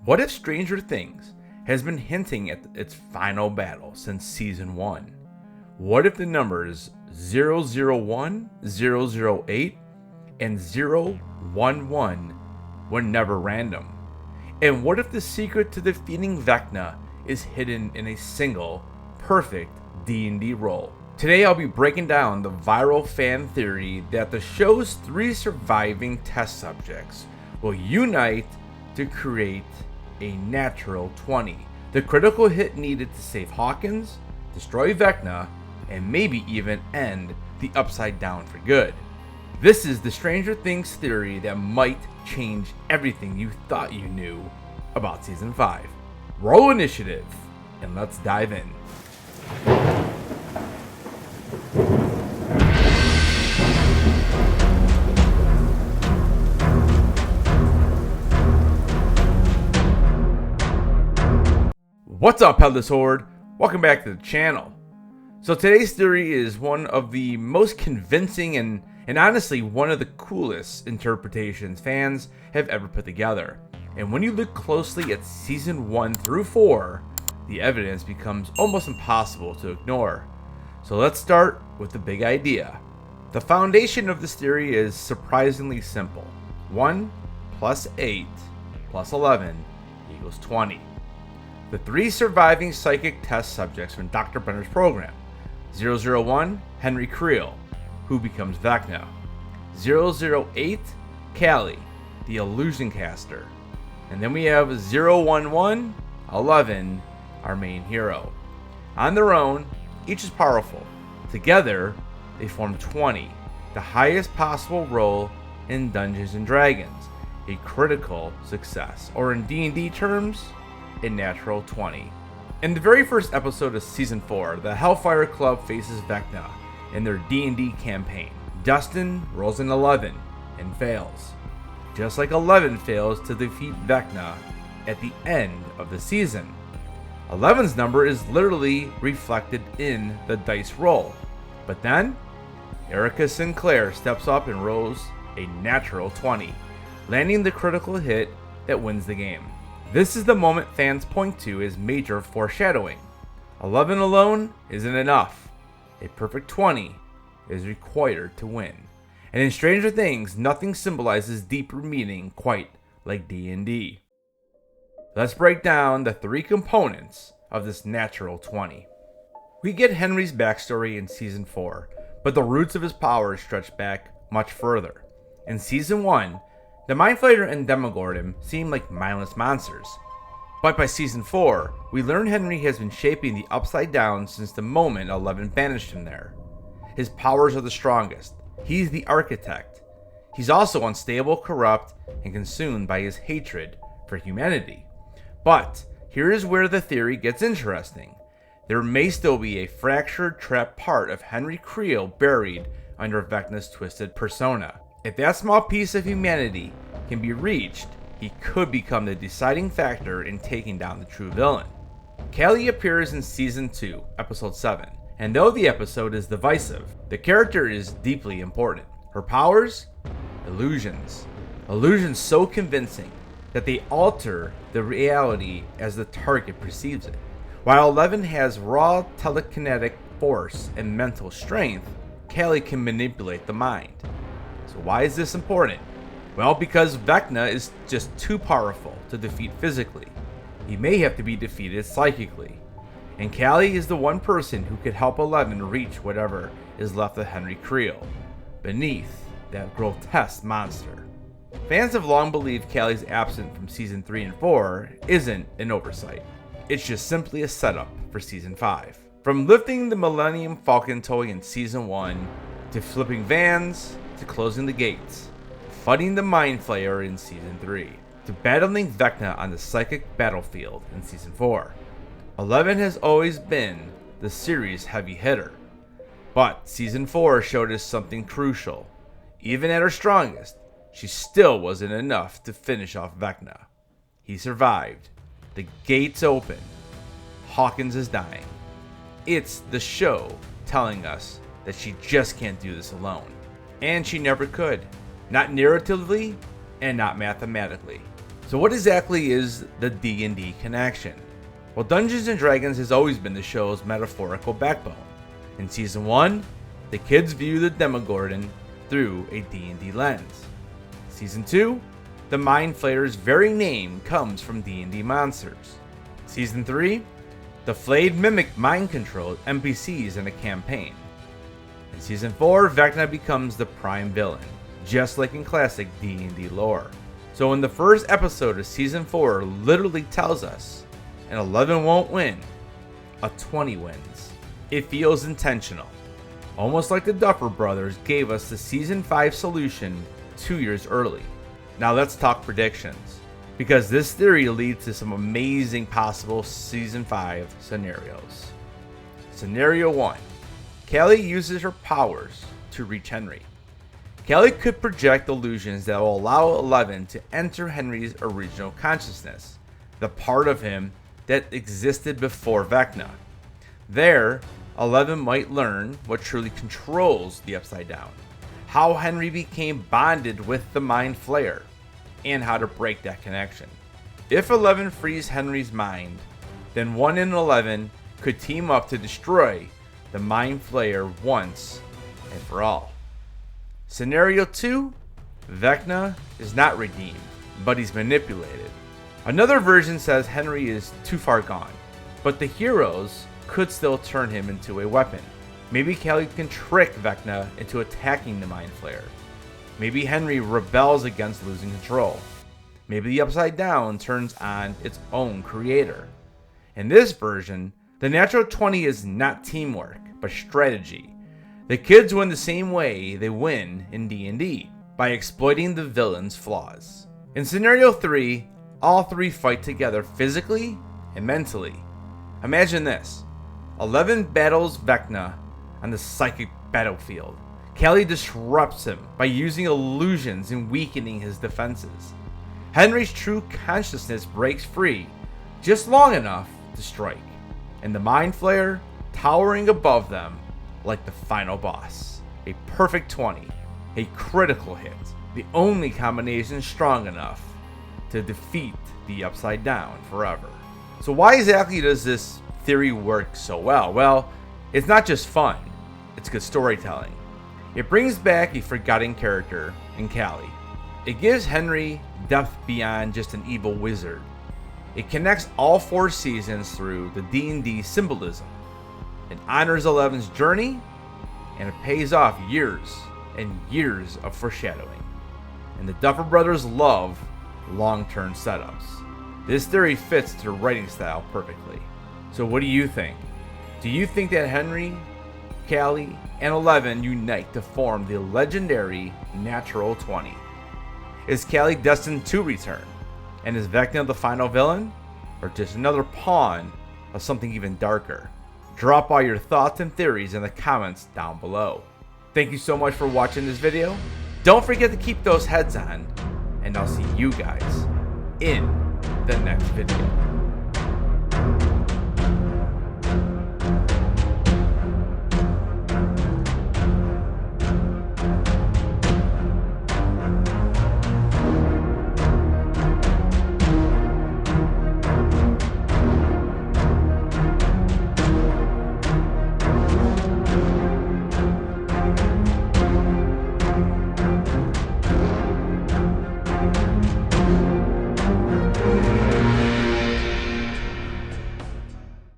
What if Stranger Things has been hinting at its final battle since season 1? What if the numbers 001, 008, and 011 were never random? And what if the secret to defeating Vecna is hidden in a single, perfect D&D roll? Today I'll be breaking down the viral fan theory that the show's 3 surviving test subjects will unite to create a natural 20. The critical hit needed to save Hawkins, destroy Vecna, and maybe even end the Upside Down for good. This is the Stranger Things theory that might change everything you thought you knew about Season 5. Roll initiative, and let's dive in. What's up, Headless Horde? Welcome back to the channel. So today's theory is one of the most convincing and honestly one of the coolest interpretations fans have ever put together. And when you look closely at season 1 through 4, the evidence becomes almost impossible to ignore. So let's start with the big idea. The foundation of this theory is surprisingly simple. 1 plus 8 plus 11 equals 20. The 3 surviving psychic test subjects from Dr. Brenner's program. 001, Henry Creel, who becomes Vecna. 008, Callie, the illusion caster. And then we have 011, 11, our main hero. On their own, each is powerful. Together, they form 20, the highest possible roll in Dungeons & Dragons, a critical success, or in D&D terms, a natural 20. In the very first episode of Season 4, the Hellfire Club faces Vecna in their D&D campaign. Dustin rolls an 11 and fails, just like 11 fails to defeat Vecna at the end of the season. 11's number is literally reflected in the dice roll. But then, Erica Sinclair steps up and rolls a natural 20, landing the critical hit that wins the game. This is the moment fans point to as major foreshadowing. 11 alone isn't enough. A perfect 20 is required to win. And in Stranger Things, nothing symbolizes deeper meaning quite like D&D. Let's break down the 3 components of this natural 20. We get Henry's backstory in Season 4, but the roots of his powers stretch back much further. In Season 1, the Mind Flayer and Demogorgon seem like mindless monsters. But by Season 4, we learn Henry has been shaping the Upside Down since the moment 11 banished him there. His powers are the strongest. He's the architect. He's also unstable, corrupt, and consumed by his hatred for humanity. But here is where the theory gets interesting. There may still be a fractured, trapped part of Henry Creel buried under Vecna's twisted persona. If that small piece of humanity can be reached, he could become the deciding factor in taking down the true villain. Callie appears in Season 2, Episode 7, and though the episode is divisive, the character is deeply important. Her powers? Illusions. Illusions so convincing that they alter the reality as the target perceives it. While 11 has raw telekinetic force and mental strength, Callie can manipulate the mind. So why is this important? Well, because Vecna is just too powerful to defeat physically. He may have to be defeated psychically. And Callie is the one person who could help 11 reach whatever is left of Henry Creel, beneath that grotesque monster. Fans have long believed Callie's absence from Season 3 and 4 isn't an oversight. It's just simply a setup for Season 5. From lifting the Millennium Falcon toy in Season 1, to flipping vans, to closing the gates, fighting the Mind Flayer in Season 3, to battling Vecna on the psychic battlefield in Season 4. 11 has always been the series' heavy hitter. But Season 4 showed us something crucial. Even at her strongest, she still wasn't enough to finish off Vecna. He survived. The gates open. Hawkins is dying. It's the show telling us that she just can't do this alone. And she never could. Not narratively and not mathematically. So what exactly is the D&D connection? Well, Dungeons & Dragons has always been the show's metaphorical backbone. In Season 1, the kids view the Demogorgon through a D&D lens. Season 2, the Mind Flayer's very name comes from D&D monsters. Season 3, the Flayed mimic mind-controlled NPCs in a campaign. In Season 4, Vecna becomes the prime villain, just like in classic D&D lore. So in the first episode of Season 4 literally tells us, an 11 won't win, a 20 wins. It feels intentional, almost like the Duffer Brothers gave us the Season 5 solution 2 years early. Now let's talk predictions, because this theory leads to some amazing possible Season 5 scenarios. Scenario 1. Callie uses her powers to reach Henry. Callie could project illusions that will allow 11 to enter Henry's original consciousness, the part of him that existed before Vecna. There, 11 might learn what truly controls the Upside Down, how Henry became bonded with the Mind Flayer, and how to break that connection. If 11 frees Henry's mind, then 1 in 11 could team up to destroy the Mind Flayer once and for all. Scenario 2, Vecna is not redeemed, but he's manipulated. Another version says Henry is too far gone, but the heroes could still turn him into a weapon. Maybe Callie can trick Vecna into attacking the Mind Flayer. Maybe Henry rebels against losing control. Maybe the Upside Down turns on its own creator. In this version, the natural 20 is not teamwork, but strategy. The kids win the same way they win in D&D, by exploiting the villain's flaws. In Scenario 3, all three fight together physically and mentally. Imagine this. 11 battles Vecna on the psychic battlefield. Callie disrupts him by using illusions and weakening his defenses. Henry's true consciousness breaks free, just long enough to strike, and the Mind Flayer towering above them like the final boss. A perfect 20, a critical hit, the only combination strong enough to defeat the Upside Down forever. So why exactly does this theory work so well? Well, it's not just fun, it's good storytelling. It brings back a forgotten character in Callie. It gives Henry depth beyond just an evil wizard. It connects all 4 seasons through the D&D symbolism. It honors 11's journey, and it pays off years and years of foreshadowing. And the Duffer Brothers love long-term setups. This theory fits their writing style perfectly. So what do you think? Do you think that Henry, Callie, and 11 unite to form the legendary Natural 20? Is Callie destined to return? And is Vecna the final villain? Or just another pawn of something even darker? Drop all your thoughts and theories in the comments down below. Thank you so much for watching this video. Don't forget to keep those heads on, and I'll see you guys in the next video.